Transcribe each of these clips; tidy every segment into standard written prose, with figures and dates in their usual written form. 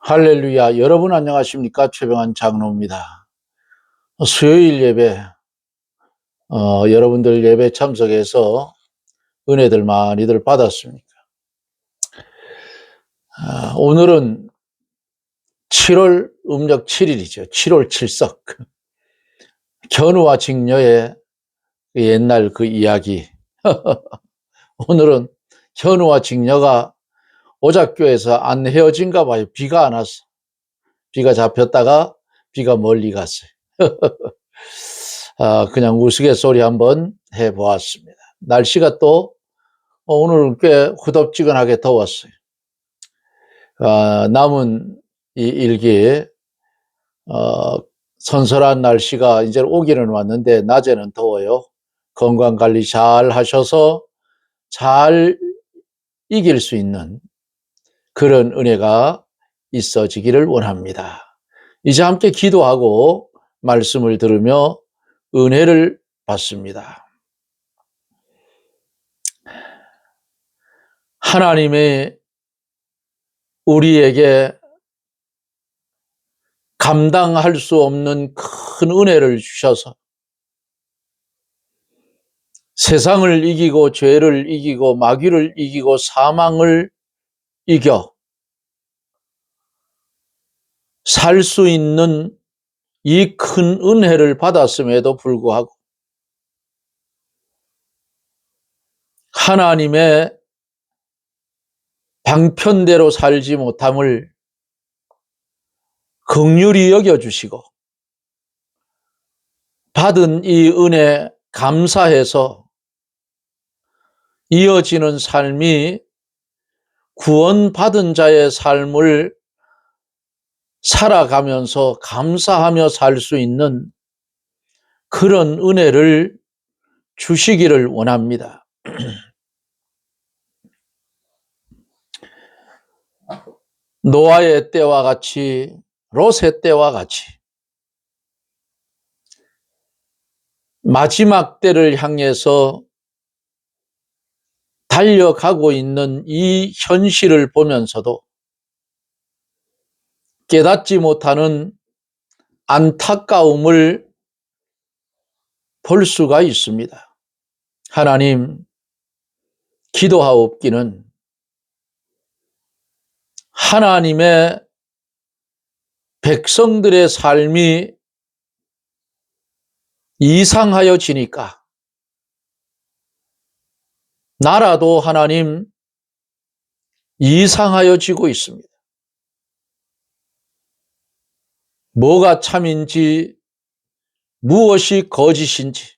할렐루야. 여러분 안녕하십니까? 최병환 장로입니다. 수요일 예배, 여러분들 예배 참석해서 은혜들 많이들 받았습니까? 오늘은 7월 음력 7일이죠. 7월 7석. 견우와 직녀의 옛날 그 이야기. 오늘은 견우와 직녀가 오작교에서 안 헤어진가 봐요. 비가 안 왔어. 비가 잡혔다가 비가 멀리 갔어요. 그냥 우스갯소리 한번 해보았습니다. 날씨가 또 오늘 꽤 후덥지근하게 더웠어요. 남은 이 일기 선선한 날씨가 이제 오기는 왔는데 낮에는 더워요. 건강관리 잘 하셔서 잘 이길 수 있는 그런 은혜가 있어지기를 원합니다. 이제 함께 기도하고 말씀을 들으며 은혜를 받습니다. 하나님의 우리에게 감당할 수 없는 큰 은혜를 주셔서 세상을 이기고 죄를 이기고 마귀를 이기고 사망을 이겨 살 수 있는 이 큰 은혜를 받았음에도 불구하고 하나님의 방편대로 살지 못함을 긍휼히 여겨주시고 받은 이 은혜 감사해서 이어지는 삶이 구원받은 자의 삶을 살아가면서 감사하며 살 수 있는 그런 은혜를 주시기를 원합니다. 노아의 때와 같이 롯의 때와 같이 마지막 때를 향해서 달려가고 있는 이 현실을 보면서도 깨닫지 못하는 안타까움을 볼 수가 있습니다. 하나님, 기도하옵기는 하나님의 백성들의 삶이 이상하여지니까 나라도 하나님 이상하여지고 있습니다. 뭐가 참인지 무엇이 거짓인지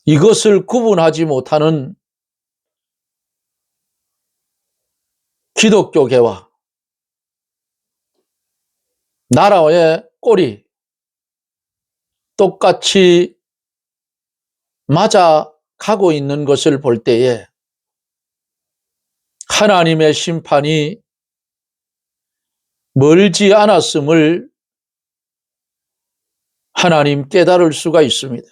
이것을 구분하지 못하는 기독교계와 나라의 꼴이 똑같이 맞아가고 있는 것을 볼 때에 하나님의 심판이 멀지 않았음을 하나님 깨달을 수가 있습니다.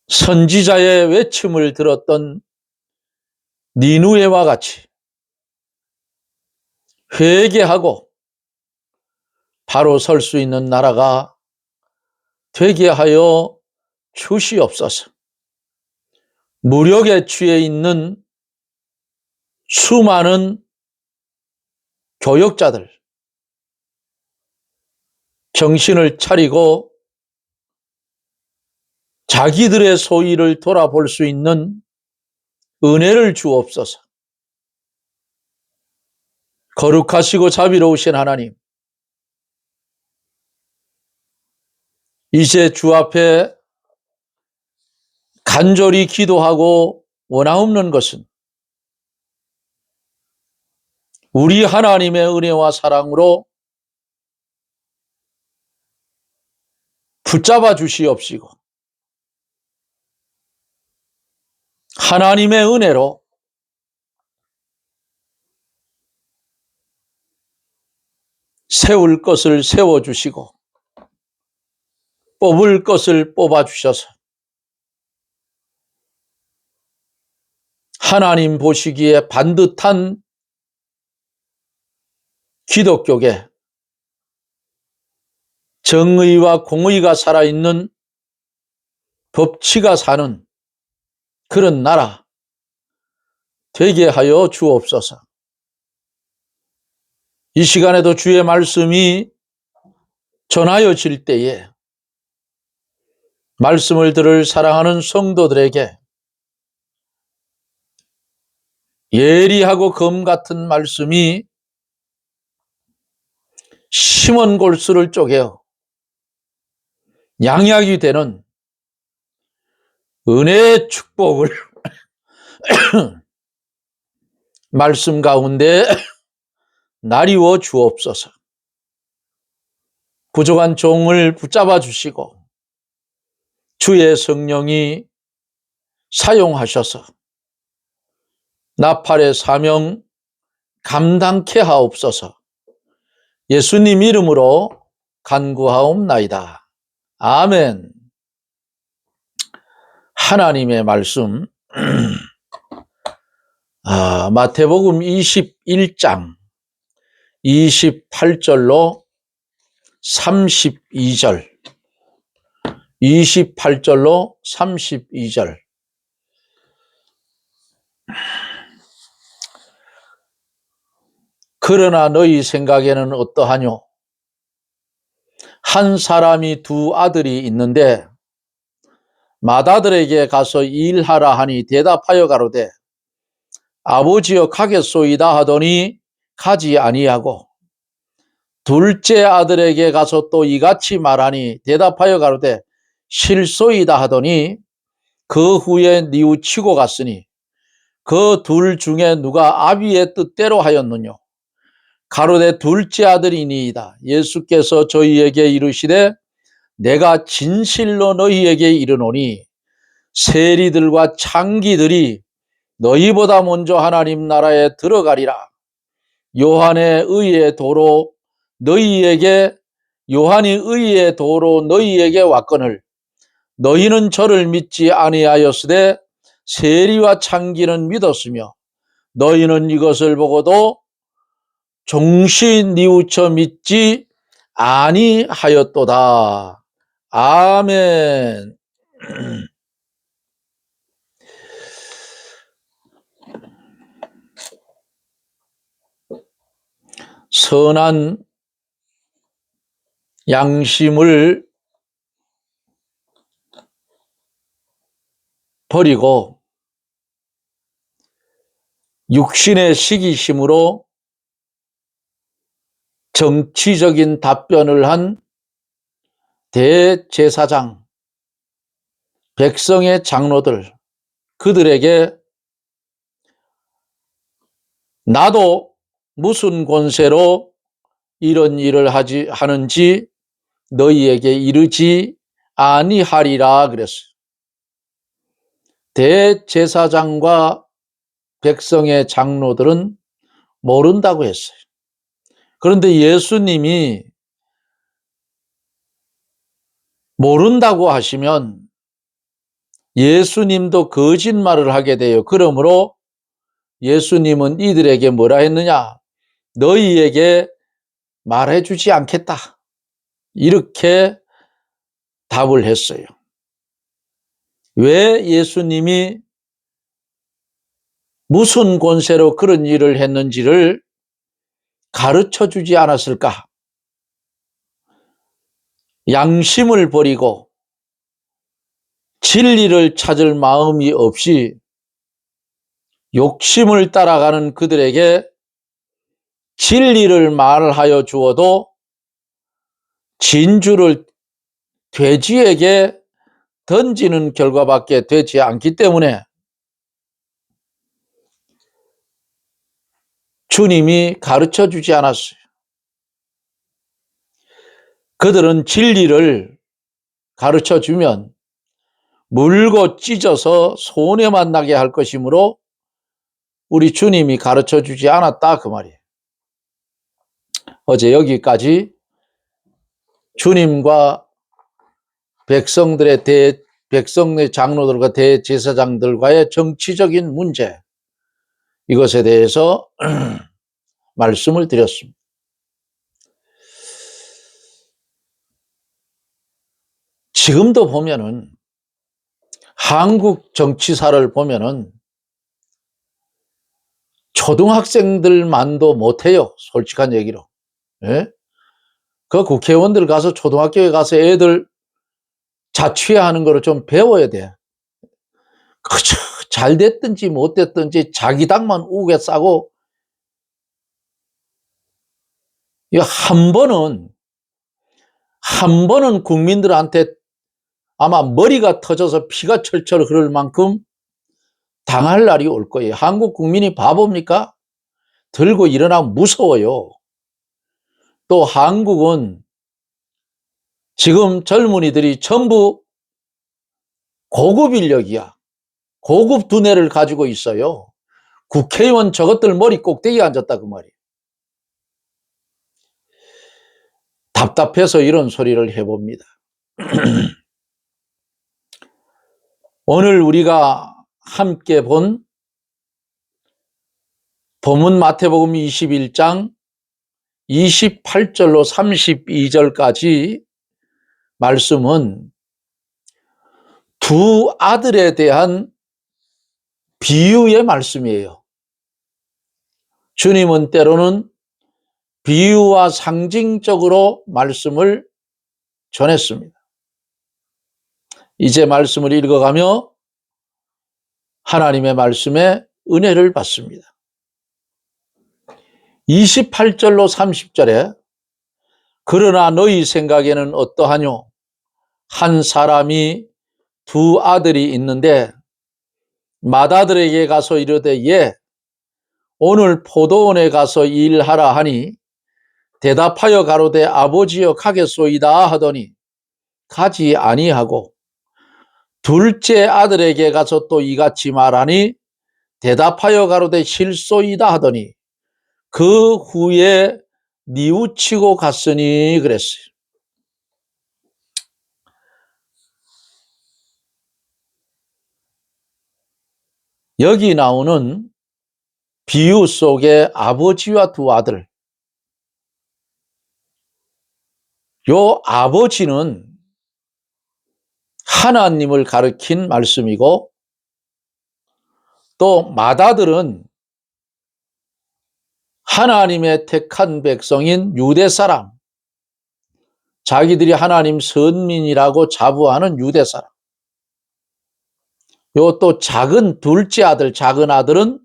선지자의 외침을 들었던 니누에와 같이 회개하고 바로 설 수 있는 나라가 되게 하여 주시옵소서. 무력에 취해 있는 수많은 교역자들, 정신을 차리고 자기들의 소위를 돌아볼 수 있는 은혜를 주옵소서. 거룩하시고 자비로우신 하나님, 이제 주 앞에 간절히 기도하고 원하옵는 것은 우리 하나님의 은혜와 사랑으로 붙잡아 주시옵시고 하나님의 은혜로 세울 것을 세워주시고 뽑을 것을 뽑아주셔서 하나님 보시기에 반듯한 기독교계, 정의와 공의가 살아있는 법치가 사는 그런 나라 되게 하여 주옵소서. 이 시간에도 주의 말씀이 전하여질 때에 말씀을 들을 사랑하는 성도들에게 예리하고 검 같은 말씀이 심은 골수를 쪼개어 양약이 되는 은혜의 축복을 말씀 가운데 나리워 주옵소서. 부족한 종을 붙잡아 주시고 주의 성령이 사용하셔서 나팔의 사명 감당케 하옵소서. 예수님 이름으로 간구하옵나이다. 아멘. 하나님의 말씀 마태복음 21장 28절로 32절 28절로 32절 그러나 너희 생각에는 어떠하뇨? 한 사람이 두 아들이 있는데 맏아들에게 가서 일하라 하니 대답하여 가로되 아버지여 가겠소이다 하더니 가지 아니하고 둘째 아들에게 가서 또 이같이 말하니 대답하여 가로되 실소이다 하더니 그 후에 뉘우치고 갔으니 그 둘 중에 누가 아비의 뜻대로 하였느뇨? 가로되 둘째 아들이니이다. 예수께서 저희에게 이르시되 내가 진실로 너희에게 이르노니 세리들과 창기들이 너희보다 먼저 하나님 나라에 들어가리라. 요한이 의의 도로 너희에게 왔거늘 너희는 저를 믿지 아니하였으되 세리와 창기는 믿었으며 너희는 이것을 보고도 종시 뉘우쳐 믿지 아니하였도다. 아멘. 선한 양심을 버리고 육신의 시기심으로 정치적인 답변을 한 대제사장, 백성의 장로들, 그들에게 나도 무슨 권세로 이런 일을 하는지 너희에게 이르지 아니하리라 그랬어요. 대제사장과 백성의 장로들은 모른다고 했어요. 그런데 예수님이 모른다고 하시면 예수님도 거짓말을 하게 돼요. 그러므로 예수님은 이들에게 뭐라 했느냐? 너희에게 말해주지 않겠다. 이렇게 답을 했어요. 왜 예수님이 무슨 권세로 그런 일을 했는지를 가르쳐주지 않았을까? 양심을 버리고 진리를 찾을 마음이 없이 욕심을 따라가는 그들에게 진리를 말하여 주어도 진주를 돼지에게 던지는 결과밖에 되지 않기 때문에 주님이 가르쳐 주지 않았어요. 그들은 진리를 가르쳐 주면 물고 찢어서 손해만 나게 할 것이므로 우리 주님이 가르쳐 주지 않았다 그 말이에요. 어제 여기까지 주님과 백성의 장로들과 대제사장들과의 정치적인 문제, 이것에 대해서 말씀을 드렸습니다. 지금도 보면은 한국 정치사를 보면은 초등학생들만도 못해요. 솔직한 얘기로. 예? 그 국회의원들 가서 초등학교에 가서 애들 자취하는 거를 좀 배워야 돼. 그저 잘 됐든지 못 됐든지 자기 당만 우게 싸고, 이거 한 번은 국민들한테 아마 머리가 터져서 피가 철철 흐를 만큼 당할 날이 올 거예요. 한국 국민이 바보입니까? 들고 일어나면 무서워요. 또 한국은 지금 젊은이들이 전부 고급 인력이야. 고급 두뇌를 가지고 있어요. 국회의원 저것들 머리 꼭대기에 앉았다 그 말이에요. 답답해서 이런 소리를 해봅니다. 오늘 우리가 함께 본 본문 마태복음 21장 28절로 32절까지 말씀은 두 아들에 대한 비유의 말씀이에요. 주님은 때로는 비유와 상징적으로 말씀을 전했습니다. 이제 말씀을 읽어가며 하나님의 말씀에 은혜를 받습니다. 28절로 30절에 그러나 너희 생각에는 어떠하뇨? 한 사람이 두 아들이 있는데 맏아들에게 가서 이르되 예, 오늘 포도원에 가서 일하라 하니 대답하여 가로되 아버지여 가겠소이다 하더니 가지 아니하고 둘째 아들에게 가서 또 이같이 말하니 대답하여 가로되 실소이다 하더니 그 후에 뉘우치고 갔으니 그랬어요. 여기 나오는 비유 속에 아버지와 두 아들, 요 아버지는 하나님을 가리킨 말씀이고 또 맏아들은 하나님의 택한 백성인 유대 사람, 자기들이 하나님 선민이라고 자부하는 유대 사람. 요 또 작은 둘째 아들, 작은 아들은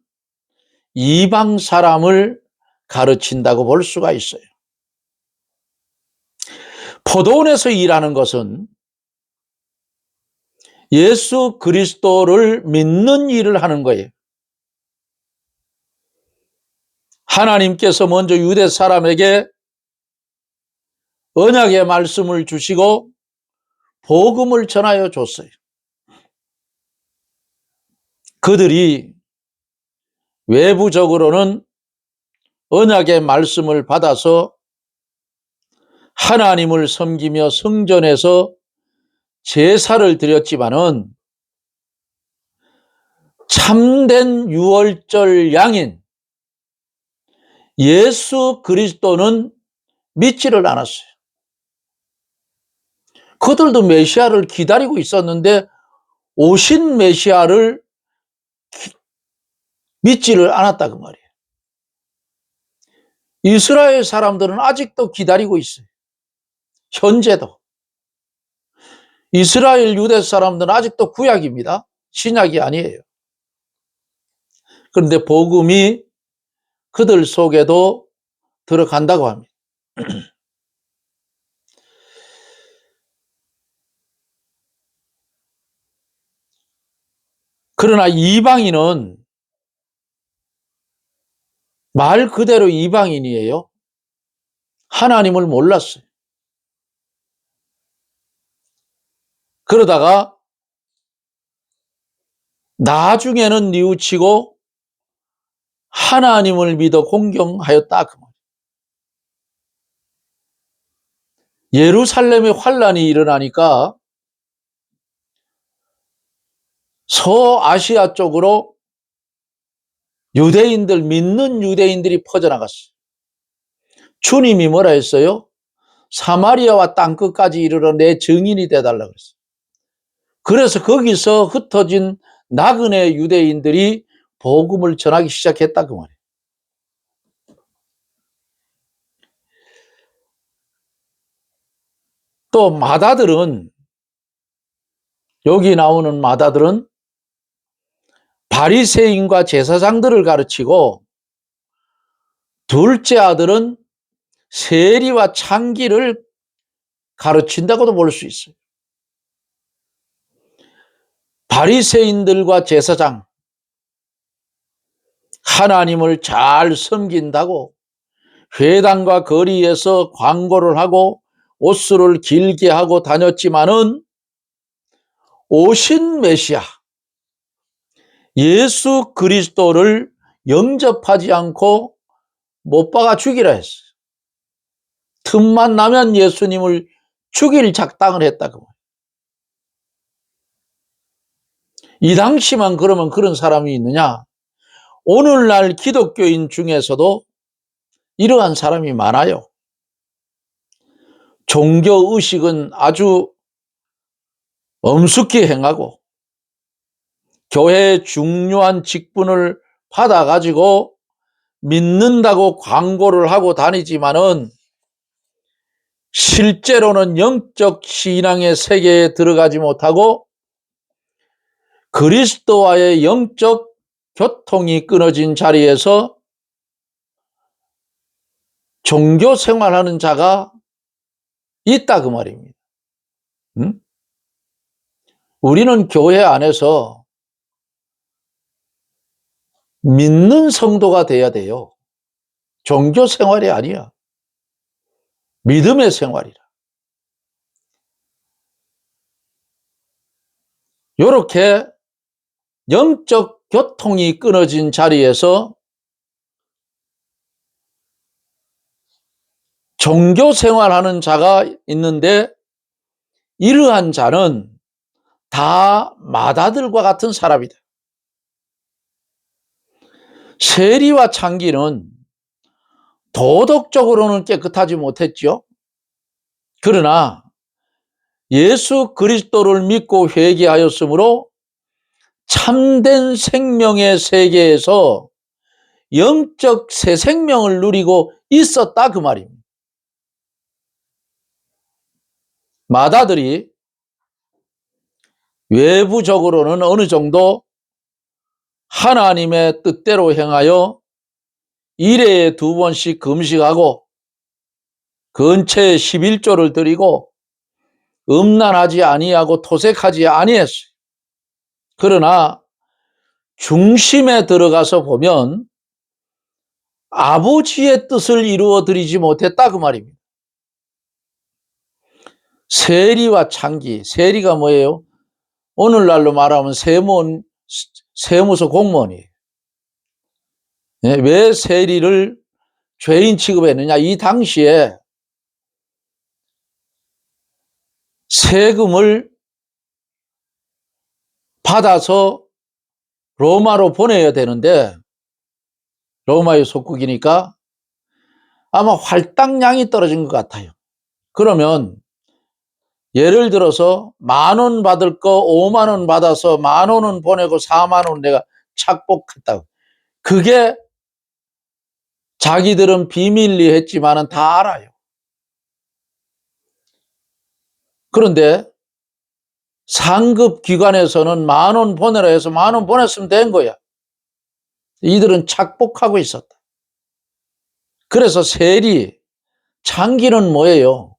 이방 사람을 가르친다고 볼 수가 있어요. 포도원에서 일하는 것은 예수 그리스도를 믿는 일을 하는 거예요. 하나님께서 먼저 유대 사람에게 언약의 말씀을 주시고 복음을 전하여 줬어요. 그들이 외부적으로는 언약의 말씀을 받아서 하나님을 섬기며 성전에서 제사를 드렸지만은 참된 유월절 양인 예수 그리스도는 믿지를 않았어요. 그들도 메시아를 기다리고 있었는데 오신 메시아를 믿지를 않았다 그 말이에요. 이스라엘 사람들은 아직도 기다리고 있어요. 현재도. 이스라엘 유대 사람들은 아직도 구약입니다. 신약이 아니에요. 그런데 복음이 그들 속에도 들어간다고 합니다. 그러나 이방인은 말 그대로 이방인이에요. 하나님을 몰랐어요. 그러다가 나중에는 뉘우치고 하나님을 믿어 공경하였다. 예루살렘에 환란이 일어나니까 서아시아 쪽으로 유대인들, 믿는 유대인들이 퍼져나갔어요. 주님이 뭐라 했어요? 사마리아와 땅끝까지 이르러 내 증인이 되달라고 그랬어요. 그래서 거기서 흩어진 나그네 유대인들이 복음을 전하기 시작했다 그 말이에요. 또 마다들은, 여기 나오는 마다들은 바리새인과 제사장들을 가르치고, 둘째 아들은 세리와 창기를 가르친다고도 볼 수 있어요. 바리새인들과 제사장, 하나님을 잘 섬긴다고 회당과 거리에서 광고를 하고 옷수를 길게 하고 다녔지만은 오신 메시아 예수 그리스도를 영접하지 않고 못 박아 죽이라 했어요. 틈만 나면 예수님을 죽일 작당을 했다고. 이 당시만 그러면 그런 사람이 있느냐? 오늘날 기독교인 중에서도 이러한 사람이 많아요. 종교의식은 아주 엄숙히 행하고 교회의 중요한 직분을 받아가지고 믿는다고 광고를 하고 다니지만은 실제로는 영적 신앙의 세계에 들어가지 못하고 그리스도와의 영적 교통이 끊어진 자리에서 종교 생활하는 자가 있다 그 말입니다. 응? 우리는 교회 안에서 믿는 성도가 돼야 돼요. 종교 생활이 아니야. 믿음의 생활이라. 이렇게 영적 교통이 끊어진 자리에서 종교 생활하는 자가 있는데 이러한 자는 다 마다들과 같은 사람이다. 세리와 창기는 도덕적으로는 깨끗하지 못했죠. 그러나 예수 그리스도를 믿고 회개하였으므로 참된 생명의 세계에서 영적 새 생명을 누리고 있었다 그 말입니다. 마다들이 외부적으로는 어느 정도 하나님의 뜻대로 행하여 일회에 2번씩 금식하고 근처에 11조를 드리고 음란하지 아니하고 토색하지 아니했어요. 그러나 중심에 들어가서 보면 아버지의 뜻을 이루어 드리지 못했다 그 말입니다. 세리와 창기, 세리가 뭐예요? 오늘날로 말하면 세무서 공무원이에요. 왜 세리를 죄인 취급했느냐? 이 당시에 세금을 받아서 로마로 보내야 되는데 로마의 속국이니까 아마 할당량이 떨어진 것 같아요. 그러면 예를 들어서 10,000원 받을 거 50,000원 받아서 10,000원은 보내고 40,000원 내가 착복했다고. 그게 자기들은 비밀리 했지만은 다 알아요. 그런데 상급 기관에서는 10,000원 보내라 해서 10,000원 보냈으면 된 거야. 이들은 착복하고 있었다. 그래서 세리, 창기는 뭐예요?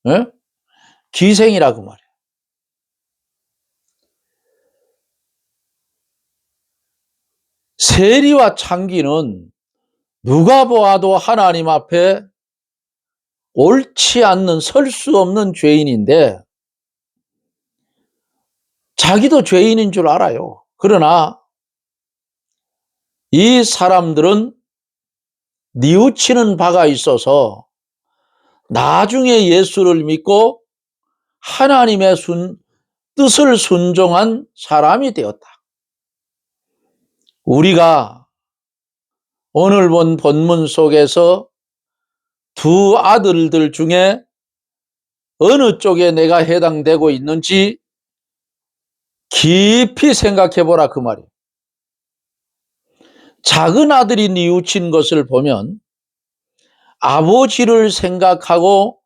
에? 기생이라고 말해요. 세리와 창기는 누가 보아도 하나님 앞에 옳지 않는, 설 수 없는 죄인인데 자기도 죄인인 줄 알아요. 그러나 이 사람들은 뉘우치는 바가 있어서 나중에 예수를 믿고 하나님의 뜻을 순종한 사람이 되었다. 우리가 오늘 본 본문 속에서 두 아들들 중에 어느 쪽에 내가 해당되고 있는지 깊이 생각해 보라 그 말이에요. 작은 아들이 뉘우친 것을 보면 아버지를 생각하고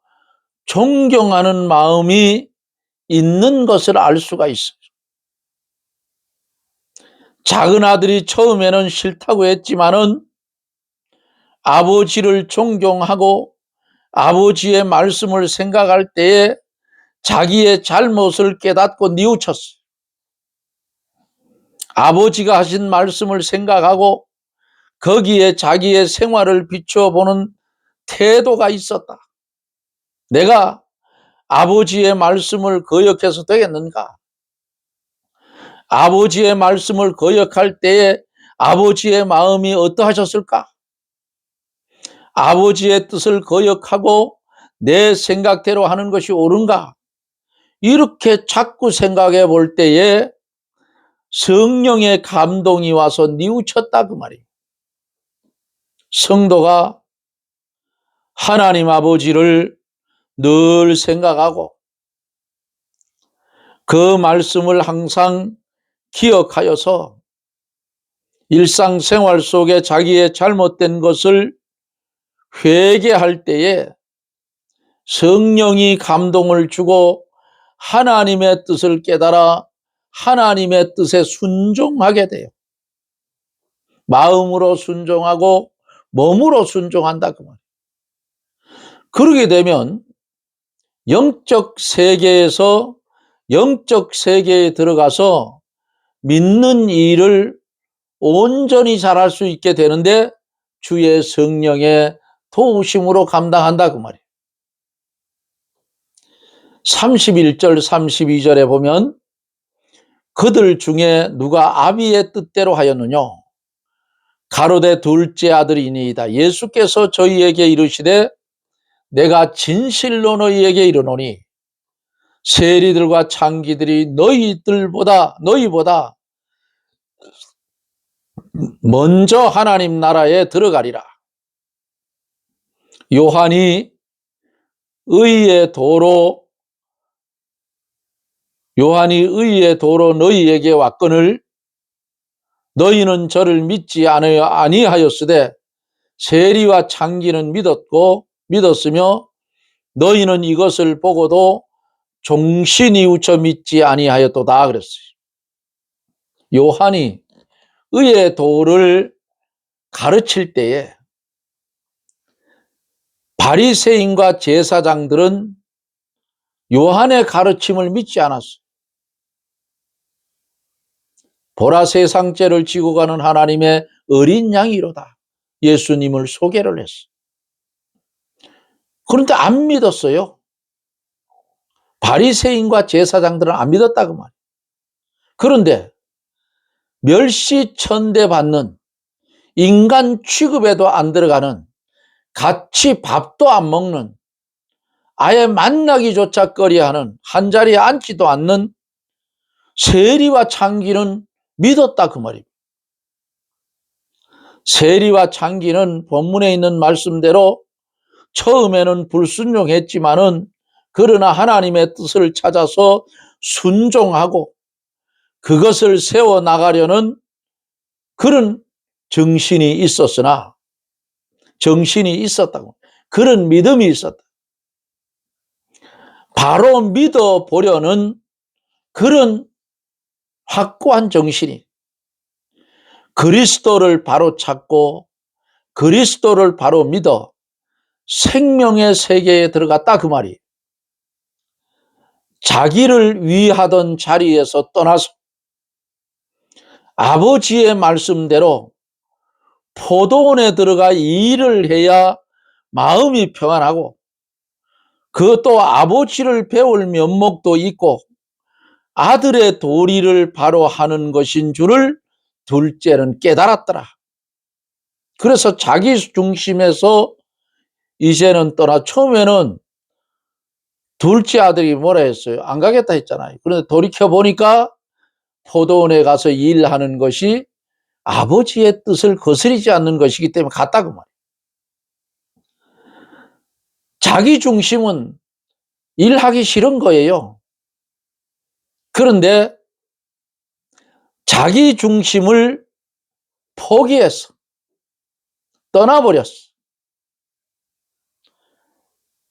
존경하는 마음이 있는 것을 알 수가 있어요. 작은 아들이 처음에는 싫다고 했지만은 아버지를 존경하고 아버지의 말씀을 생각할 때에 자기의 잘못을 깨닫고 뉘우쳤어요. 아버지가 하신 말씀을 생각하고 거기에 자기의 생활을 비춰보는 태도가 있었다. 내가 아버지의 말씀을 거역해서 되겠는가? 아버지의 말씀을 거역할 때에 아버지의 마음이 어떠하셨을까? 아버지의 뜻을 거역하고 내 생각대로 하는 것이 옳은가? 이렇게 자꾸 생각해 볼 때에 성령의 감동이 와서 뉘우쳤다 그 말이에요. 성도가 하나님 아버지를 늘 생각하고 그 말씀을 항상 기억하여서 일상생활 속에 자기의 잘못된 것을 회개할 때에 성령이 감동을 주고 하나님의 뜻을 깨달아 하나님의 뜻에 순종하게 돼요. 마음으로 순종하고 몸으로 순종한다 그 말. 그러게 되면 영적 세계에서 영적 세계에 들어가서 믿는 일을 온전히 잘할 수 있게 되는데 주의 성령의 도우심으로 감당한다 그 말이에요. 31절 32절에 보면 그들 중에 누가 아비의 뜻대로 하였느냐 가로되 둘째 아들이니이다. 예수께서 저희에게 이르시되 내가 진실로 너희에게 이르노니 세리들과 창기들이 너희보다 먼저 하나님 나라에 들어가리라. 요한이 의의 도로 너희에게 왔거늘 너희는 저를 믿지 아니하였으되 세리와 창기는 믿었으며 너희는 이것을 보고도 종신이 우쳐 믿지 아니하였도다 그랬어요. 요한이 의의 도를 가르칠 때에 바리새인과 제사장들은 요한의 가르침을 믿지 않았어요. 보라 세상 죄를 지고 가는 하나님의 어린 양이로다. 예수님을 소개를 했어요. 그런데 안 믿었어요. 바리새인과 제사장들은 안 믿었다 그 말이에요. 그런데 멸시천대받는 인간 취급에도 안 들어가는 같이 밥도 안 먹는 아예 만나기조차 꺼려하는 한자리에 앉지도 않는 세리와 창기는 믿었다 그 말입니다. 세리와 창기는 본문에 있는 말씀대로 처음에는 불순종했지만은 그러나 하나님의 뜻을 찾아서 순종하고 그것을 세워나가려는 그런 정신이 있었다고. 그런 믿음이 있었다. 바로 믿어보려는 그런 확고한 정신이 그리스도를 바로 찾고 그리스도를 바로 믿어 생명의 세계에 들어갔다 그 말이에요. 자기를 위하던 자리에서 떠나서 아버지의 말씀대로 포도원에 들어가 일을 해야 마음이 평안하고 그것도 아버지를 배울 면목도 있고 아들의 도리를 바로 하는 것인 줄을 둘째는 깨달았더라. 그래서 자기 중심에서 이제는 떠나 처음에는 둘째 아들이 뭐라 했어요? 안 가겠다 했잖아요. 그런데 돌이켜보니까 포도원에 가서 일하는 것이 아버지의 뜻을 거스르지 않는 것이기 때문에 같다 그 말이에요. 자기 중심은 일하기 싫은 거예요. 그런데 자기 중심을 포기했어. 떠나버렸어.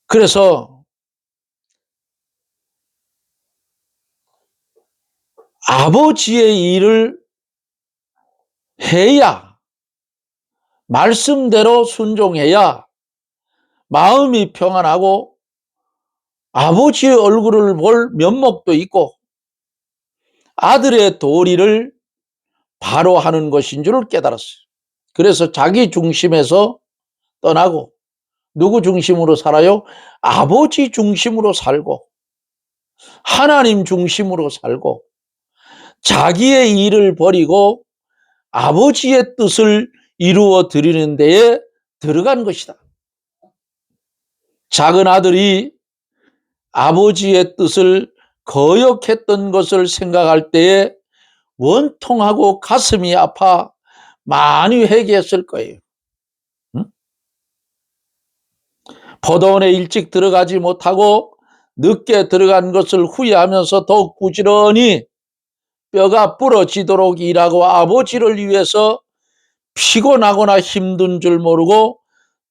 그래서 아버지의 일을 해야, 말씀대로 순종해야 마음이 평안하고 아버지의 얼굴을 볼 면목도 있고 아들의 도리를 바로 하는 것인 줄을 깨달았어요. 그래서 자기 중심에서 떠나고 누구 중심으로 살아요? 아버지 중심으로 살고 하나님 중심으로 살고 자기의 일을 버리고 아버지의 뜻을 이루어 드리는 데에 들어간 것이다. 작은 아들이 아버지의 뜻을 거역했던 것을 생각할 때에 원통하고 가슴이 아파 많이 회개했을 거예요. 응? 포도원에 일찍 들어가지 못하고 늦게 들어간 것을 후회하면서 더욱 부지런히 뼈가 부러지도록 일하고 아버지를 위해서 피곤하거나 힘든 줄 모르고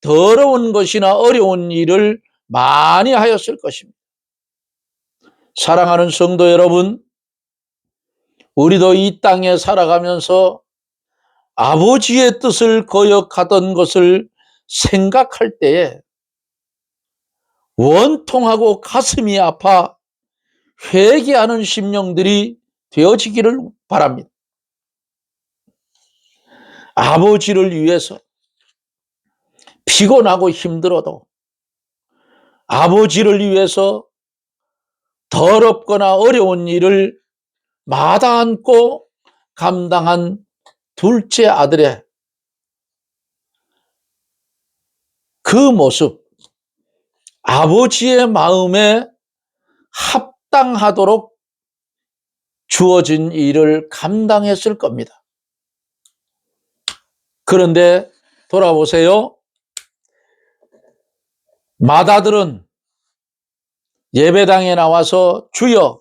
더러운 것이나 어려운 일을 많이 하였을 것입니다. 사랑하는 성도 여러분, 우리도 이 땅에 살아가면서 아버지의 뜻을 거역하던 것을 생각할 때에 원통하고 가슴이 아파 회개하는 심령들이 되어지기를 바랍니다. 아버지를 위해서 피곤하고 힘들어도 아버지를 위해서 더럽거나 어려운 일을 마다 않고 감당한 둘째 아들의 그 모습, 아버지의 마음에 합당하도록 주어진 일을 감당했을 겁니다. 그런데 돌아보세요. 맏아들은 예배당에 나와서 주여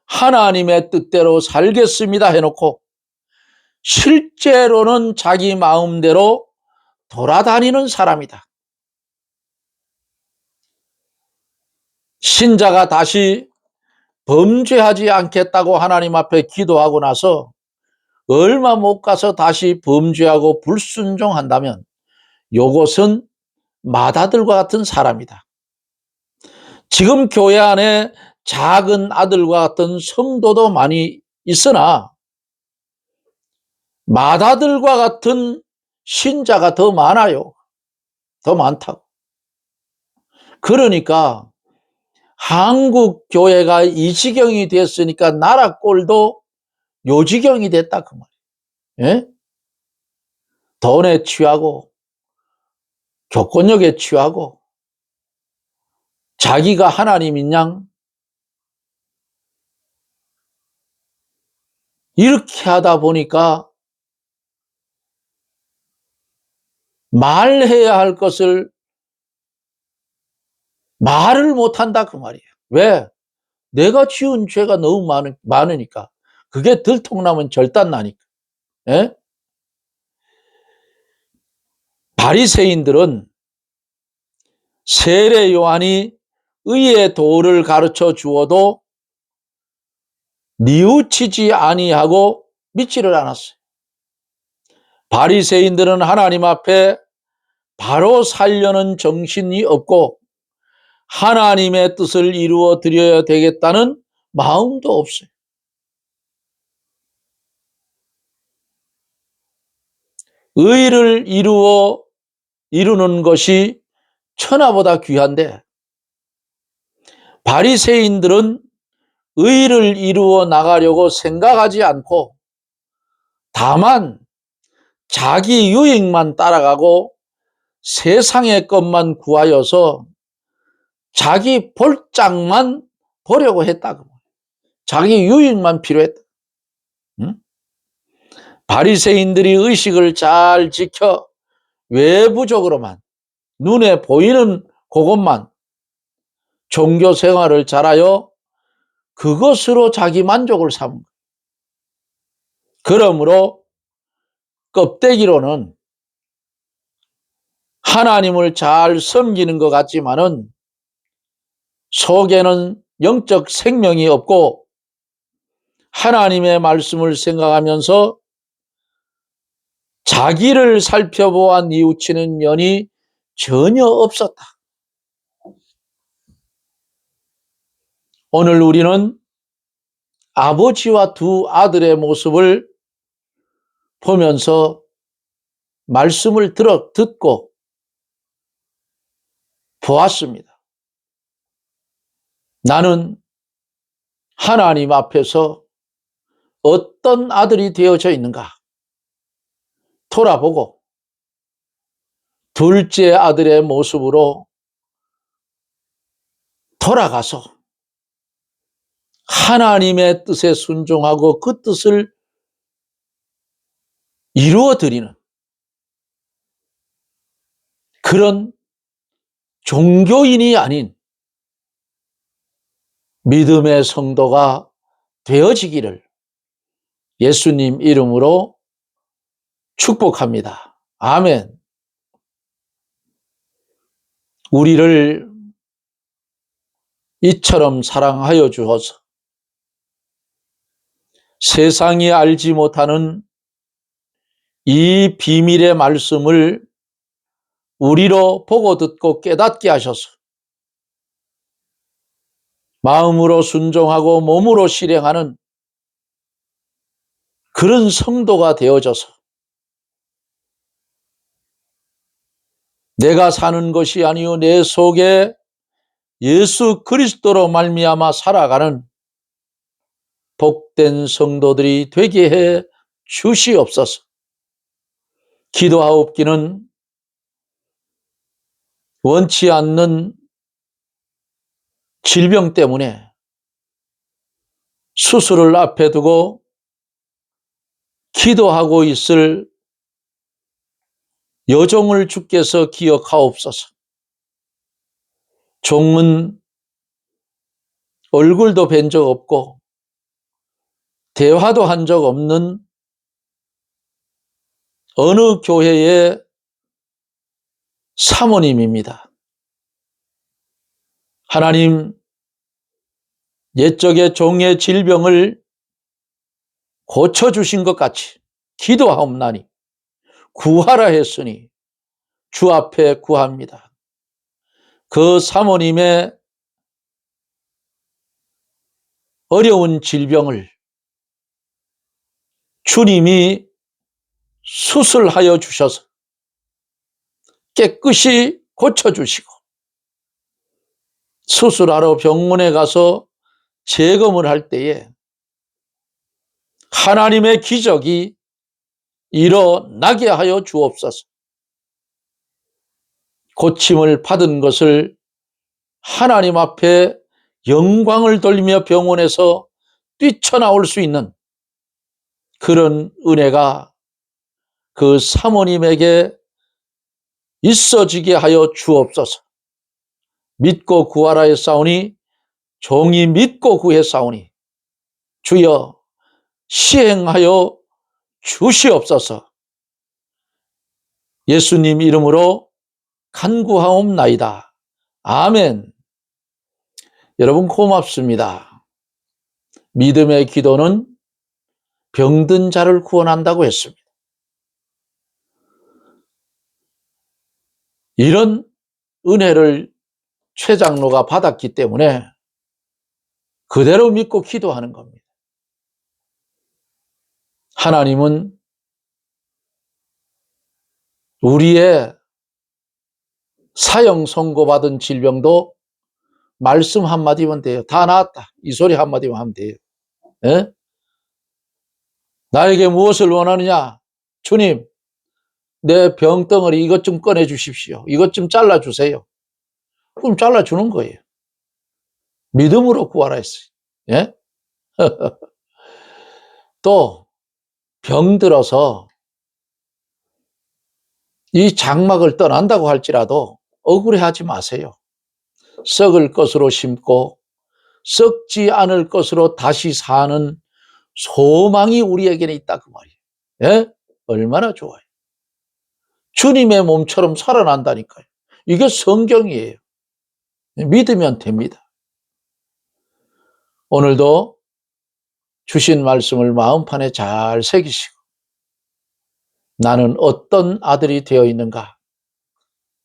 하나님의 뜻대로 살겠습니다 해놓고 실제로는 자기 마음대로 돌아다니는 사람이다. 신자가 다시 범죄하지 않겠다고 하나님 앞에 기도하고 나서 얼마 못 가서 다시 범죄하고 불순종한다면 이것은 맏아들과 같은 사람이다. 지금 교회 안에 작은 아들과 같은 성도도 많이 있으나 맏아들과 같은 신자가 더 많아요. 더 많다고. 그러니까 한국 교회가 이 지경이 됐으니까 나라 꼴도 요 지경이 됐다 그 말이에요. 예? 돈에 취하고 교권력에 취하고 자기가 하나님인 양 이렇게 하다 보니까 말해야 할 것을 말을 못한다 그 말이에요. 왜? 내가 지은 죄가 너무 많으니까. 그게 들통나면 절단 나니까. 예? 바리새인들은 세례 요한이 의의 도를 가르쳐 주어도 뉘우치지 아니하고 믿지를 않았어요. 바리새인들은 하나님 앞에 바로 살려는 정신이 없고 하나님의 뜻을 이루어 드려야 되겠다는 마음도 없어요. 의를 이루는 것이 천하보다 귀한데 바리새인들은 의를 이루어 나가려고 생각하지 않고 다만 자기 유익만 따라가고 세상의 것만 구하여서 자기 볼장만 보려고 했다고. 자기 유익만 필요했다. 응? 바리새인들이 의식을 잘 지켜 외부적으로만 눈에 보이는 그것만 종교 생활을 잘하여 그것으로 자기 만족을 삼은 거예요. 그러므로 껍데기로는 하나님을 잘 섬기는 것 같지만은 속에는 영적 생명이 없고 하나님의 말씀을 생각하면서 자기를 살펴보아 뉘우치는 면이 전혀 없었다. 오늘 우리는 아버지와 두 아들의 모습을 보면서 말씀을 듣고 보았습니다. 나는 하나님 앞에서 어떤 아들이 되어져 있는가 돌아보고 둘째 아들의 모습으로 돌아가서 하나님의 뜻에 순종하고 그 뜻을 이루어드리는 그런 종교인이 아닌 믿음의 성도가 되어지기를 예수님 이름으로 축복합니다. 아멘. 우리를 이처럼 사랑하여 주어서 세상이 알지 못하는 이 비밀의 말씀을 우리로 보고 듣고 깨닫게 하셔서 마음으로 순종하고 몸으로 실행하는 그런 성도가 되어져서 내가 사는 것이 아니요 내 속에 예수 그리스도로 말미암아 살아가는 복된 성도들이 되게 해 주시옵소서. 기도하옵기는 원치 않는 질병 때문에 수술을 앞에 두고 기도하고 있을 여종을 주께서 기억하옵소서. 종은 얼굴도 뵌 적 없고 대화도 한 적 없는 어느 교회의 사모님입니다. 하나님, 옛적의 종의 질병을 고쳐주신 것 같이 기도하옵나니 구하라 했으니 주 앞에 구합니다. 그 사모님의 어려운 질병을 주님이 수술하여 주셔서 깨끗이 고쳐주시고 수술하러 병원에 가서 재검을 할 때에 하나님의 기적이 일어나게 하여 주옵소서. 고침을 받은 것을 하나님 앞에 영광을 돌리며 병원에서 뛰쳐나올 수 있는 그런 은혜가 그 사모님에게 있어지게 하여 주옵소서. 믿고 구하라 했사오니 종이 믿고 구했사오니 주여 시행하여 주시옵소서. 예수님 이름으로 간구하옵나이다. 아멘. 여러분 고맙습니다. 믿음의 기도는 병든 자를 구원한다고 했습니다. 이런 은혜를 최 장로가 받았기 때문에 그대로 믿고 기도하는 겁니다. 하나님은 우리의 사형 선고받은 질병도 말씀 한마디면 돼요. 다 나았다. 이 소리 한마디만 하면 돼요. 에? 나에게 무엇을 원하느냐? 주님, 내 병덩어리 이것 좀 꺼내 주십시오. 이것 좀 잘라주세요. 그럼 잘라주는 거예요. 믿음으로 구하라 했어요. 예? 또 병들어서 이 장막을 떠난다고 할지라도 억울해하지 마세요. 썩을 것으로 심고 썩지 않을 것으로 다시 사는 소망이 우리에게는 있다 그 말이에요. 예? 얼마나 좋아요. 주님의 몸처럼 살아난다니까요. 이게 성경이에요. 믿으면 됩니다. 오늘도 주신 말씀을 마음판에 잘 새기시고 나는 어떤 아들이 되어 있는가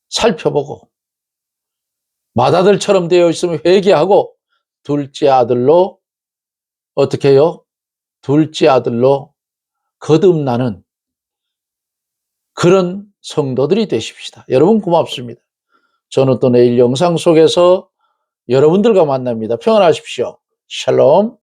살펴보고 맏아들처럼 되어 있으면 회개하고 둘째 아들로 어떻게 해요? 둘째 아들로 거듭나는 그런 성도들이 되십시다. 여러분 고맙습니다. 저는 또 내일 영상 속에서 여러분들과 만납니다. 평안하십시오. 샬롬.